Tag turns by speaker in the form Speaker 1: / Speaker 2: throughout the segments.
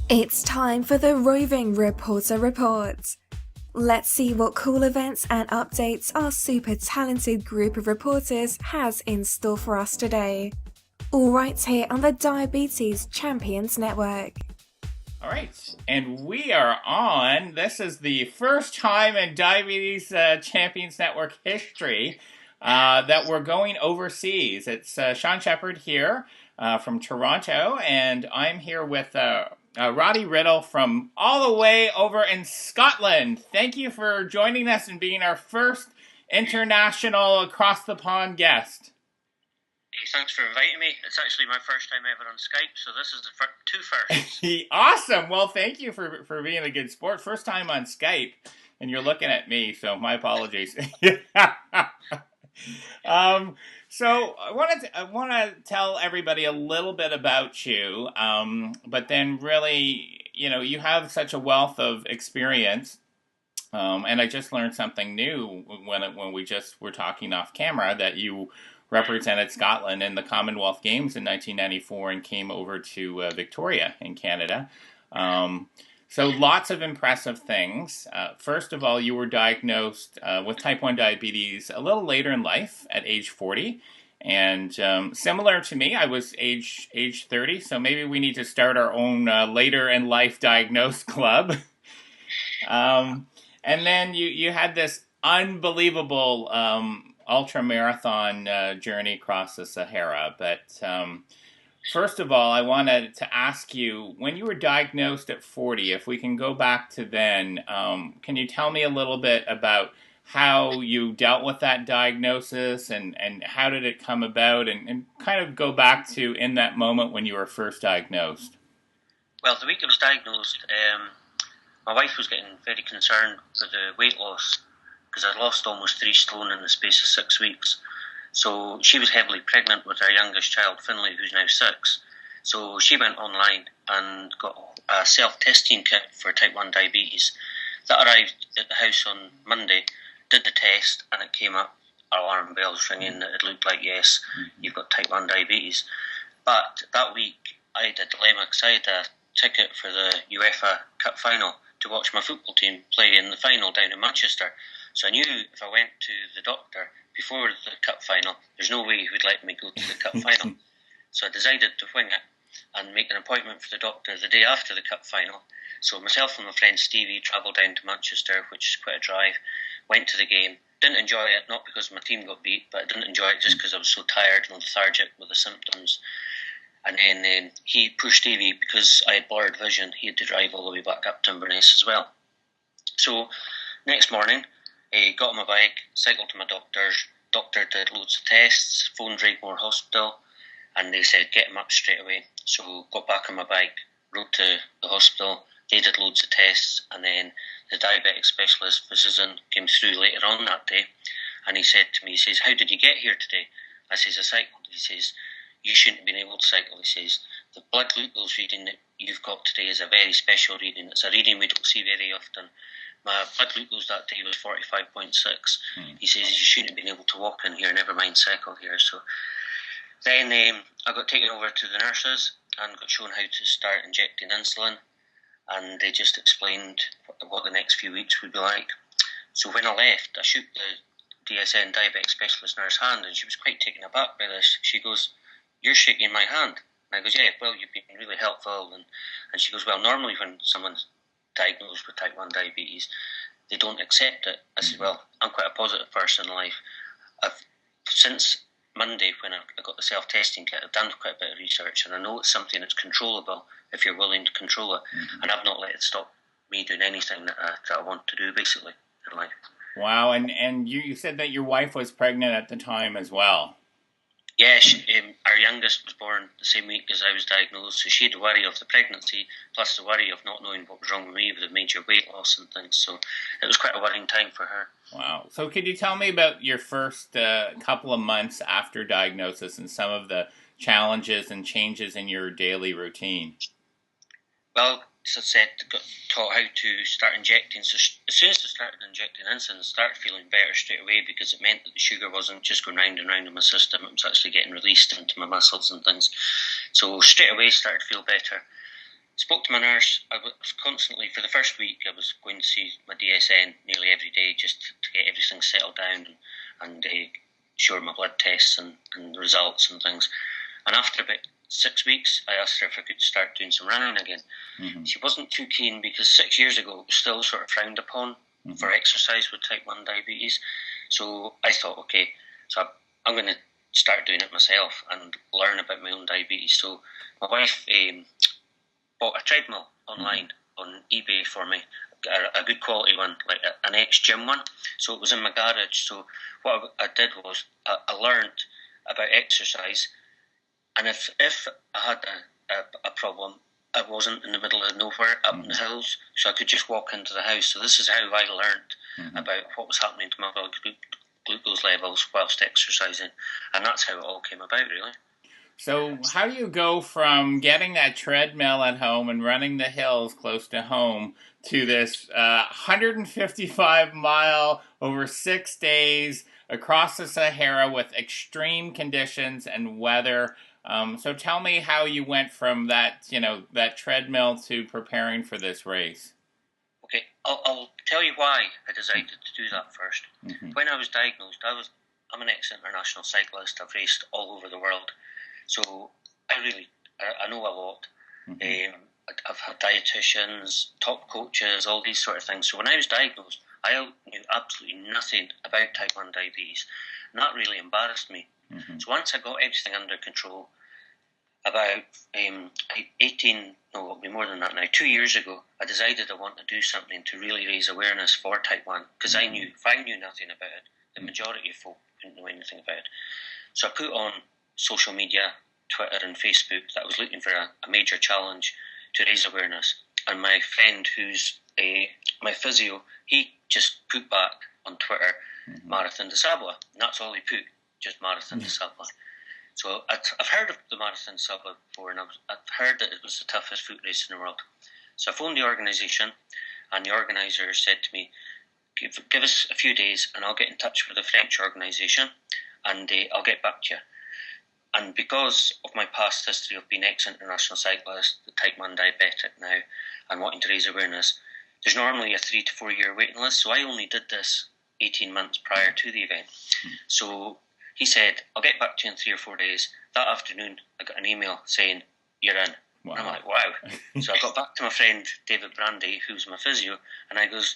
Speaker 1: It's time for the Roving Reporter Report. Let's see what cool events and updates our super talented group of reporters has in store for us today. All right here on the Diabetes Champions Network.
Speaker 2: All right, and we are on. This is the first time in Diabetes Champions Network history that we're going overseas. It's Shawn Shepheard here from Toronto, and I'm here with Roddy Riddle from all the way over in Scotland. Thank you for joining us and being our first international across the pond guest.
Speaker 3: Hey, thanks for inviting me. It's actually my first time ever on Skype, so this is the two firsts.
Speaker 2: Awesome. Well, thank you for being a good sport. First time on Skype, and you're looking at me, so my apologies. So I want to tell everybody a little bit about you, but then really, you have such a wealth of experience. And I just learned something new when we just were talking off camera, that you represented Scotland in the Commonwealth Games in 1994 and came over to Victoria in Canada. So lots of impressive things. First of all, you were diagnosed with type 1 diabetes a little later in life at age 40. And similar to me, I was age 30, so maybe we need to start our own later in life diagnosed club. And then you had this unbelievable ultra marathon journey across the Sahara. But first of all, I wanted to ask you, when you were diagnosed at 40, if we can go back to then, can you tell me a little bit about how you dealt with that diagnosis and how did it come about, and kind of go back to in that moment when you were first diagnosed?
Speaker 3: Well, the week I was diagnosed, my wife was getting very concerned with the weight loss because I'd lost almost 3 stone in the space of 6 weeks. So she was heavily pregnant with our youngest child, Finlay, who's now 6. So she went online and got a self-testing kit for type 1 diabetes. That arrived at the house on Monday, did the test, and it came up, alarm bells ringing, that it looked like, yes, you've got type 1 diabetes. But that week I had a dilemma because I had a ticket for the UEFA Cup final to watch my football team play in the final down in Manchester. So I knew if I went to the doctor before the cup final, there's no way he would let me go to the cup final. So I decided to wing it and make an appointment for the doctor the day after the cup final. So myself and my friend Stevie travelled down to Manchester, which is quite a drive, went to the game. Didn't enjoy it, not because my team got beat, but I didn't enjoy it just because I was so tired and lethargic with the symptoms. And then he pushed Stevie, because I had blurred vision, he had to drive all the way back up to Inverness as well. So next morning, I got on my bike, cycled to my doctor's. Doctor did loads of tests, phoned Dragmore Hospital, and they said get him up straight away. So got back on my bike, rode to the hospital. They did loads of tests, and then the diabetic specialist physician came through later on that day, and he said to me, he says, "How did you get here today?" I says, "I cycled." He says, "You shouldn't have been able to cycle." He says, "The blood glucose reading that you've got today is a very special reading. It's a reading we don't see very often. My blood glucose that day was 45.6. He says, "You shouldn't have been able to walk in here, never mind cycle here." So then I got taken over to the nurses and got shown how to start injecting insulin, and they just explained what the next few weeks would be like. So when I left, I shook the DSN diabetic specialist nurse's hand, and she was quite taken aback by this. She goes, "You're shaking my hand." And I goes, "Yeah, well, you've been really helpful." And she goes, "Well, normally when someone's diagnosed with type 1 diabetes, they don't accept it." I said, "Well, I'm quite a positive person in life. Since Monday, when I got the self-testing kit, I've done quite a bit of research, and I know it's something that's controllable if you're willing to control it. And I've not let it stop me doing anything that I want to do, basically, in life."
Speaker 2: Wow, and you said that your wife was pregnant at the time as well.
Speaker 3: Yeah, our youngest was born the same week as I was diagnosed, so she had the worry of the pregnancy, plus the worry of not knowing what was wrong with me with the major weight loss and things, so it was quite a worrying time for her.
Speaker 2: Wow. So could you tell me about your first couple of months after diagnosis and some of the challenges and changes in your daily routine?
Speaker 3: Well, as I said, got taught how to start injecting. So as soon as I started injecting insulin, I started feeling better straight away, because it meant that the sugar wasn't just going round and round in my system. It was actually getting released into my muscles and things. So straight away started to feel better. spoke to my nurse. I was constantly, for the first week, I was going to see my DSN nearly every day just to get everything settled down and show her my blood tests and results and things. And after about 6 weeks, I asked her if I could start doing some running again. Mm-hmm. She wasn't too keen because 6 years ago it was still sort of frowned upon for exercise with type 1 diabetes. So I thought, okay, so I'm going to start doing it myself and learn about my own diabetes. So my wife bought a treadmill online on eBay for me, a good quality one, like an ex-gym one. So it was in my garage. So what I did was I learned about exercise, and if I had a problem, I wasn't in the middle of nowhere up in the hills, so I could just walk into the house. So this is how I learned about what was happening to my blood glucose levels whilst exercising, and that's how it all came about, really.
Speaker 2: So how do you go from getting that treadmill at home and running the hills close to home to this 155-mile over 6 days across the Sahara with extreme conditions and weather? So tell me how you went from that, that treadmill to preparing for this race.
Speaker 3: Okay, I'll tell you why I decided to do that first. Mm-hmm. When I was diagnosed, I'm an ex-international cyclist. I've raced all over the world. So I know a lot. Mm-hmm. I've had dietitians, top coaches, all these sort of things. So when I was diagnosed, I knew absolutely nothing about type 1 diabetes. And that really embarrassed me. Mm-hmm. So once I got everything under control, about 2 years ago, I decided I wanted to do something to really raise awareness for type 1, because I knew if I knew nothing about it, the majority of folk didn't know anything about it. So I put on social media, Twitter and Facebook, that I was looking for a major challenge to raise awareness. And my friend, who's my physio, he just put back on Twitter, Marathon des Sables. And that's all he put, just Marathon des Sables. So I've heard of the Marathon des Sables before, and I've heard that it was the toughest foot race in the world. So I phoned the organisation, and the organiser said to me, give us a few days and I'll get in touch with the French organisation and I'll get back to you. And because of my past history of being ex-international cyclist, the type 1 diabetic now, and wanting to raise awareness, there's normally a 3 to 4 year waiting list. So I only did this 18 months prior to the event. So he said, I'll get back to you in 3 or 4 days. That afternoon, I got an email saying, you're in. Wow. And I'm like, wow. So I got back to my friend, David Brandy, who's my physio, and I goes,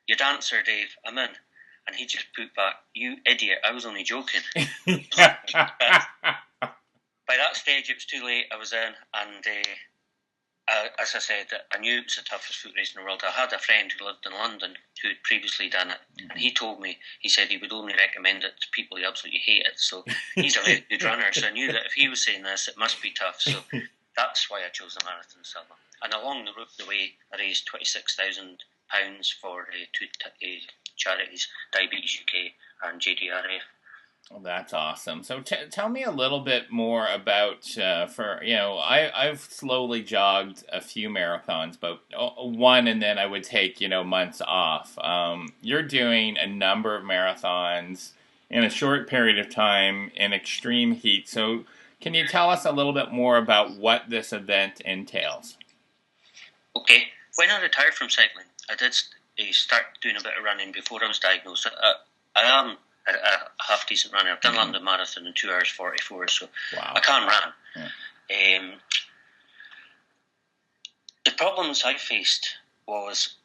Speaker 3: your dancer, Dave, I'm in. And he just put back, you idiot, I was only joking. By that stage, it was too late. I was in, and as I said, I knew it was the toughest foot race in the world. I had a friend who lived in London who had previously done it, and he told me, he said he would only recommend it to people who absolutely hate it. So he's a very good runner, so I knew that if he was saying this, it must be tough. So that's why I chose the Marathon des Sables. And along the way, I raised £26,000 for two charities, Diabetes UK and JDRF.
Speaker 2: Well, that's awesome. So tell me a little bit more about, I've slowly jogged a few marathons, but one, and then I would take, months off. You're doing a number of marathons in a short period of time in extreme heat. So can you tell us a little bit more about what this event entails?
Speaker 3: Okay. When I retired from cycling, I did start doing a bit of running before I was diagnosed. I am a half decent runner. I've done London Marathon in 2 hours 44, so wow. I can run. Yeah. The problems I faced was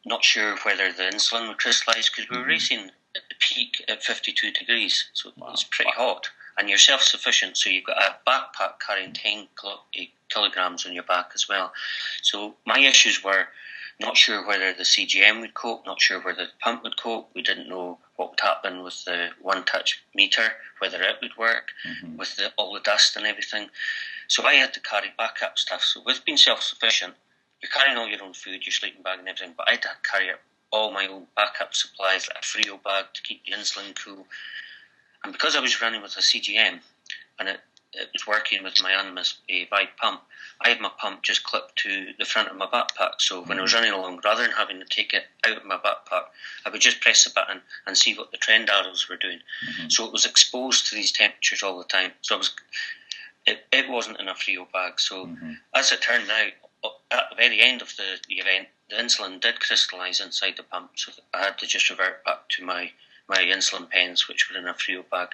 Speaker 3: not sure whether the insulin would crystallise, because we were racing at the peak at 52 degrees, so it's pretty hot. And you're self-sufficient, so you've got a backpack carrying 10 kilograms on your back as well. So my issues were not sure whether the CGM would cope, not sure whether the pump would cope. We didn't know what would happen with the one-touch meter, whether it would work, with all the dust and everything. So I had to carry backup stuff. So with being self-sufficient, you're carrying all your own food, your sleeping bag and everything, but I had to carry all my own backup supplies, like a Frio bag to keep the insulin cool. And because I was running with a CGM, and it was working with my Animus Vibe pump, I had my pump just clipped to the front of my backpack. So when I was running along, rather than having to take it out of my backpack, I would just press the button and see what the trend arrows were doing. So it was exposed to these temperatures all the time. So it wasn't in a Frio bag. So as it turned out, at the very end of the event, the insulin did crystallise inside the pump, so I had to just revert back to my insulin pens, which were in a Frio bag.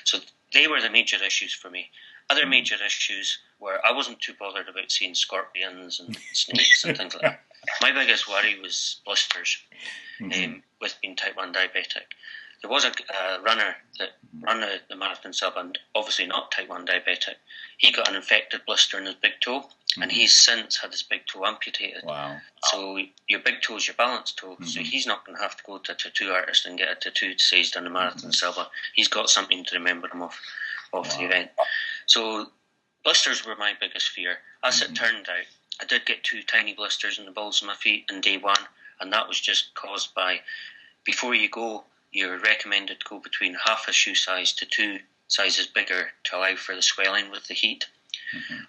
Speaker 3: So they were the major issues for me. Other major issues were I wasn't too bothered about seeing scorpions and snakes and things like that. My biggest worry was blisters with being type 1 diabetic. There was a runner that ran the marathon sub, and obviously not type 1 diabetic. He got an infected blister in his big toe, and he's since had his big toe amputated.
Speaker 2: Wow.
Speaker 3: So your big toe is your balance toe, so he's not going to have to go to a tattoo artist and get a tattoo to say he's done a marathon sub. He's got something to remember him of the event. So blisters were my biggest fear. As it turned out, I did get 2 tiny blisters in the balls of my feet in day 1, and that was just caused by, before you go, you're recommended to go between half a shoe size to 2 sizes bigger to allow for the swelling with the heat.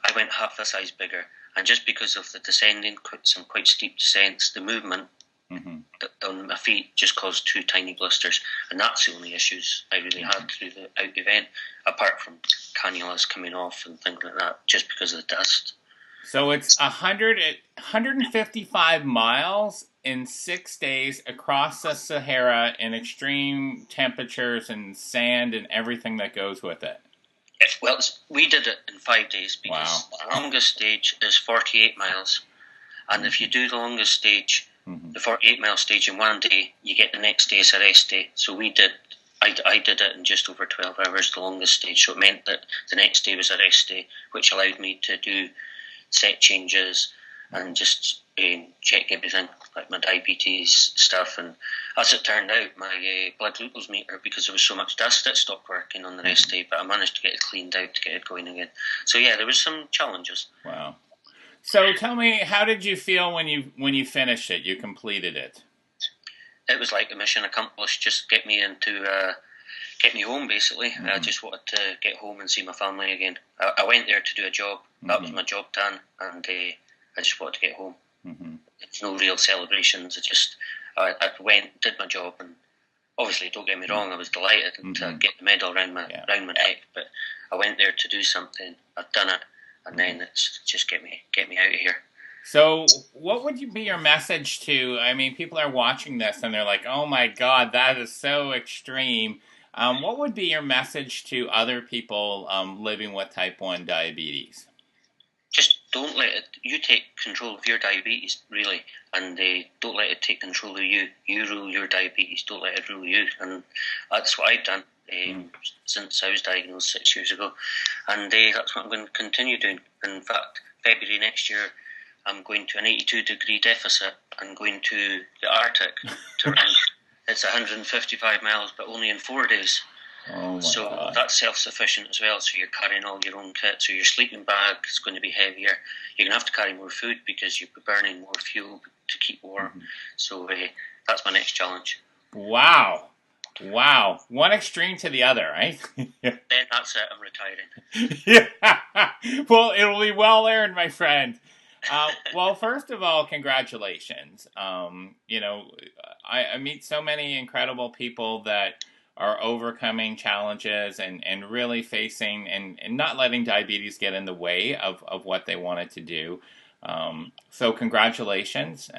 Speaker 3: I went half a size bigger, and just because of the descending, some quite steep descents, the movement on my feet just caused 2 tiny blisters, and that's the only issues I really had through the event, apart from cannulas coming off and things like that, just because of the dust.
Speaker 2: So it's 155 miles in 6 days across the Sahara in extreme temperatures and sand and everything that goes with it.
Speaker 3: Well, we did it in 5 days because the longest stage is 48 miles. And if you do the longest stage, the 48-mile stage in 1 day, you get the next day as a rest day. So I did it in just over 12 hours, the longest stage. So it meant that the next day was a rest day, which allowed me to do set changes and just check everything, like my diabetes stuff. And as it turned out, my blood glucose meter, because there was so much dust, it stopped working on the rest day, but I managed to get it cleaned out to get it going again. So yeah, there was some challenges.
Speaker 2: Wow. So tell me, how did you feel when you finished it, you completed it?
Speaker 3: It was like a mission accomplished, just get me home, basically. I just wanted to get home and see my family again. I went there to do a job. That was my job done, and I just wanted to get home. It's no real celebrations. I went, did my job, and obviously, don't get me wrong, I was delighted to get the medal around my neck, but I went there to do something. I've done it, and then it's just get me out of here.
Speaker 2: So what would be your message to, I mean, people are watching this and they're like, oh my God, that is so extreme. What would be your message to other people living with type 1 diabetes?
Speaker 3: Just don't let it, you take control of your diabetes, really, and don't let it take control of you. You rule your diabetes, don't let it rule you. And that's what I've done since I was diagnosed 6 years ago. And that's what I'm going to continue doing. In fact, February next year, I'm going to an 82-degree deficit. I'm going to the Arctic to run. It's 155 miles, but only in 4 days.
Speaker 2: Oh my God.
Speaker 3: That's self-sufficient as well. So you're carrying all your own kit. So your sleeping bag is going to be heavier. You're going to have to carry more food because you're burning more fuel to keep warm. So that's my next challenge.
Speaker 2: Wow. One extreme to the other, right?
Speaker 3: Then that's it. I'm retiring.
Speaker 2: Yeah. Well, it'll be well earned, my friend. Well, first of all, congratulations. I meet so many incredible people that are overcoming challenges and really facing and not letting diabetes get in the way of what they wanted to do. So congratulations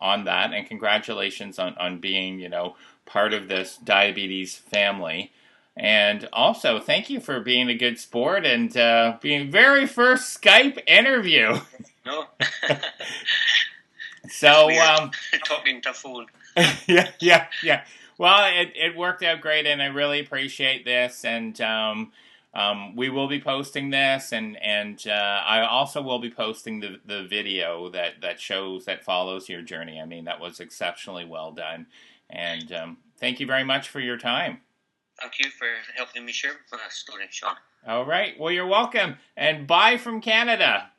Speaker 2: on that, and congratulations on being, part of this diabetes family. And also, thank you for being a good sport and being very first Skype interview.
Speaker 3: No.
Speaker 2: So
Speaker 3: talking to phone.
Speaker 2: Yeah. Well, it worked out great, and I really appreciate this. And we will be posting this, and I also will be posting the video that follows your journey. I mean, that was exceptionally well done. And thank you very much for your time.
Speaker 3: Thank you for helping me share my story, Shawn.
Speaker 2: All right. Well, you're welcome. And bye from Canada.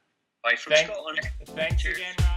Speaker 3: Bye from Scotland.
Speaker 2: Thanks again, Roddy.